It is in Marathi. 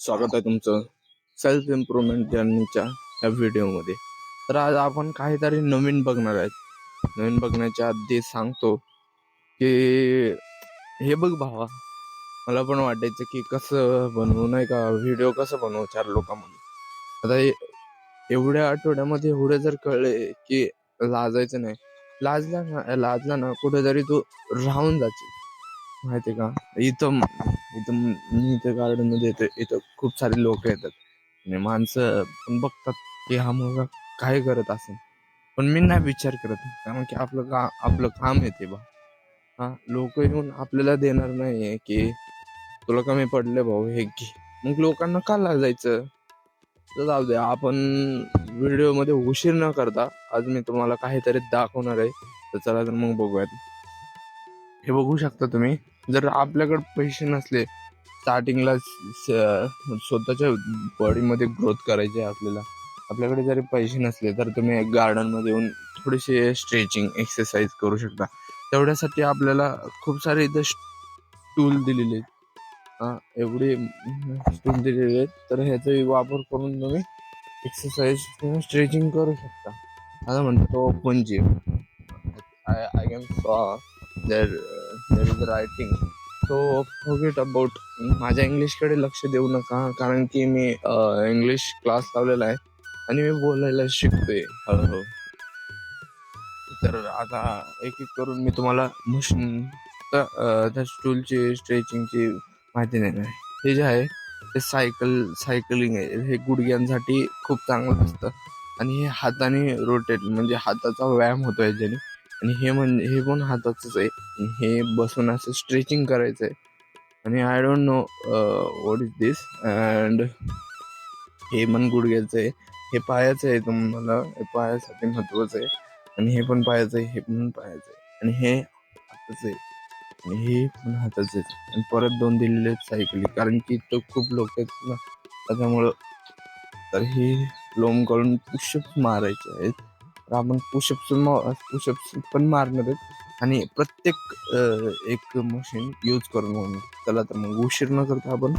स्वागत आहे तुमचं सेल्फ इम्प्रूव्हमेंट जर्नीच्या ह्या व्हिडिओमध्ये. तर आज आपण काहीतरी नवीन बघणार आहेत. नवीन बघण्याच्या आधी सांगतो की हे बघ भावा, मला पण वाटायचं की कसं बनवू, नाही का, व्हिडिओ कसं बनवू 4 लोकांमध्ये. आता एवढ्या आठवड्यामध्ये एवढे जर कळले की लाजायचं नाही. लाजला ना कुठेतरी तू राहून जाशील, माहिती का. इथं इथं मी इथं गार्डन मध्ये येतो, इथं खूप सारे लोक येतात आणि माणसं पण बघतात की हा मुलगा काय करत असेल, पण मी नाही विचार करत, कारण की आपलं काम येते बा. हा, लोक येऊन आपल्याला देणार नाहीये की तुला कमी पडले भाऊ हे घे. मग लोकांना का लाजायचं. तर जाऊ दे, आपण व्हिडिओ मध्ये उशीर न करता आज मी तुम्हाला काहीतरी दाखवणार आहे. तर चला तर मग बघूयात. हे बघू शकता तुम्ही, जर आपल्याकडे पैसे नसले स्टार्टिंगला स्वतःच्या बॉडीमध्ये ग्रोथ करायची आहे आपल्याकडे जरी पैसे नसले तर तुम्ही एक गार्डन मध्ये येऊन थोडीशी स्ट्रेचिंग एक्सरसाइज करू शकता. तेवढ्यासाठी आपल्याला खूप सारे इथं टूल दिलेले आहेत. एवढे टूल दिलेले आहेत, तर ह्याचा वापर करून तुम्ही एक्सरसाइज किंवा स्ट्रेचिंग करू शकता. आता म्हणतो open gym, I can saw there is writing. So forget about. माझ्या इंग्लिशकडे लक्ष देऊ नका, कारण की मी इंग्लिश क्लास लावलेला आहे आणि मी बोलायला शिकतोय हळूहळू. तर आता एक एक करून मी तुम्हाला मशीन त्या स्टूलची स्ट्रेचिंगची माहिती देणार आहे. हे जे आहे ते सायकलिंग आहे. हे गुडघ्यांसाठी खूप चांगलं असतं आणि हे हाताने रोटेट, म्हणजे हाताचा व्यायाम होतो याच्याने. आणि हे पण हाताचंच आहे. हे बसून असं स्ट्रेचिंग करायचं आहे. आणि I don't know what is this. And हे पण गुडघ्याचं आहे, हे पायाचं आहे. तुम्हाला हे पायासाठी महत्वाचं आहे. आणि हे पण पायाचं आहे, हे पण पायाचं आहे. आणि हे हाताचं आहे आणि हे पण हाताचं आहे. आणि परत 2 दिलेले आहेत सायकली, कारण की तो खूप लोक आहेत ना, त्याच्यामुळं. तर हे लोम करून पुशअप्स मारायचे आहेत. तर आपण पुशअप्स पण मारणार आहेत आणि प्रत्येक एक मशीन यूज करून. चला तर मग उशीर न करता आपण